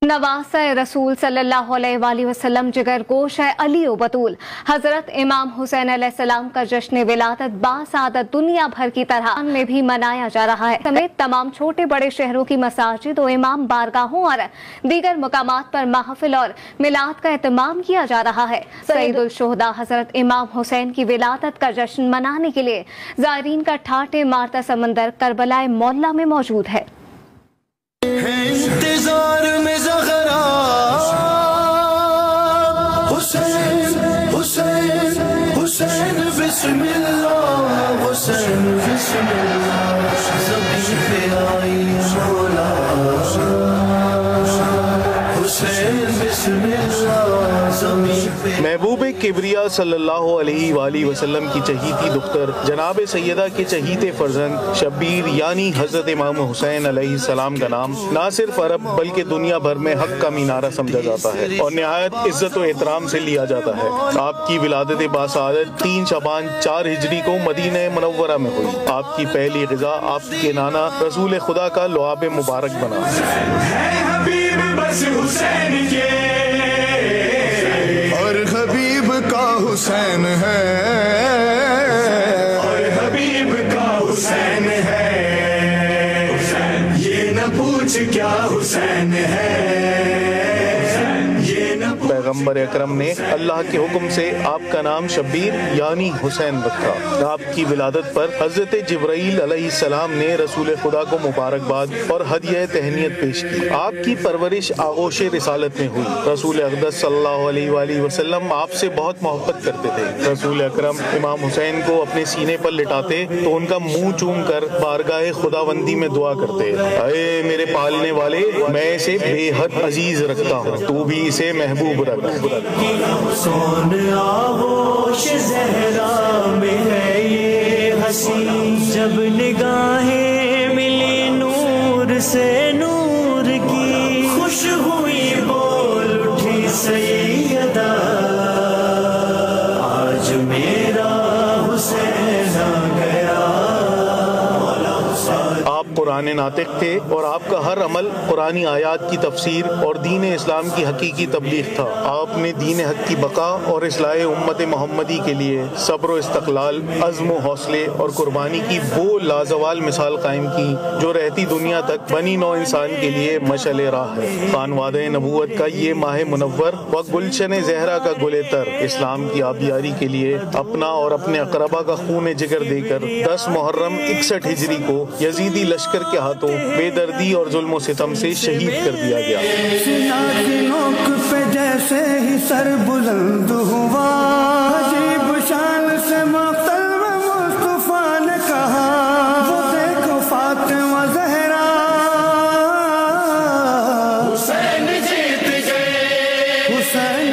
नवासा रसूल सल्लल्लाहु अलैहि वसल्लम जिगर गोश है अली व बतूल। हजरत इमाम हुसैन अलैहिस्सलाम का जश्न विलादत बासादत दुनिया भर की तरह में भी मनाया जा रहा है। समेत तमाम छोटे बड़े शहरों की मसाजिद और इमाम बारगाहों और दीगर मकामात पर महफिल और मिलाद का एहतमाम किया जा रहा है। सईदुल शुहदा हजरत इमाम हुसैन की विलादत का जश्न मनाने के लिए ज़ायरीन का ठाटे मारता समंदर करबला मौला में मौजूद है। इंतजार में ज़हरा हुसैन हुसैन हुसैन बिस्मिल्लाह हुसैन बिस्मिल्लाह ज़मीन पे आई मौला हुसैन बिस्मिल्लाह ज़मीन पे। महबूब किबरिया सल्लल्लाहु अलैहि वसल्लम की चहीती दुख्तर जनाब सैयदा के चहीते फर्जंद शब्बीर यानी हजरत इमाम हुसैन अलैहिस्सलाम का नाम ना सिर्फ अरब बल्कि दुनिया भर में हक का मीनारा समझा जाता है और निहायत इज्जत व एहतराम से लिया जाता है। आपकी विलादत बासादत 3 शबान 4 हिजरी को मदीना मुनव्वरा में हुई। आपकी पहली ग़िज़ा आपके नाना रसूल खुदा का लुआब मुबारक बना। और हबीब का हुसैन है और हबीब का हुसैन है ये न पूछ क्या हुसैन है ये न पैगम्बर अकरम ने अल्लाह के हुक्म से आपका नाम शब्बीर यानी हुसैन रखा। आपकी विलादत पर हजरत जिब्राईल अलैहिस्सलाम ने रसूल खुदा को मुबारकबाद और हदिया तहनीयत पेश की। आपकी परवरिश आगोश रिसालत में हुई। रसूल अक़दस सल्लल्लाहु अलैहि वसल्लम आपसे बहुत मोहब्बत करते थे। रसूल अकरम इमाम हुसैन को अपने सीने पर लिटाते तो उनका मुंह चूम कर बारगाह खुदावंदी में दुआ करते, अरे मेरे पालने वाले, मैं इसे बेहद अजीज रखता हूँ, तू भी इसे महबूब रख। सोन आगोश ज़हरा में है ये हसी, जब निगाहें मिली नूर से नूर की, खुश हुई बोल उठी सैयदा, आज मेरा हुसैन आ गया। आप कुरान नातिक थे और आपका हर अमल कुरानी आयात की तफसीर और दीन इस्लाम की हकीकी तबलीग था। आपने दीन हक की बका और इस्लाह उम्मत मोहम्मदी के लिए सब्र व इस्तक़लाल, अज़्म व हौसले और कुर्बानी की वो लाजवाल मिसाल कायम की जो रहती दुनिया तक बनी नौ इंसान के लिए मशअल राह है। खानवादे नबूवत का ये माह मुनव्वर व गुलशन ज़हरा का गुलेतर इस्लाम की आबियारी के लिए अपना और अपने अक़रबा का खून जिगर देकर 10 मुहर्रम 61 हिजरी को यजीदी लश्कर के हाथों बेदर्दी और जुल्म व सितम से शहीद कर दिया गया। सीना की नोक पे जैसे ही सर बुलंद हुआ, अजीब शान से मक़तल में मुस्तफ़ा ने कहा, वो देखो फातिमा ज़हरा हुसैन जीत गए, हुसैन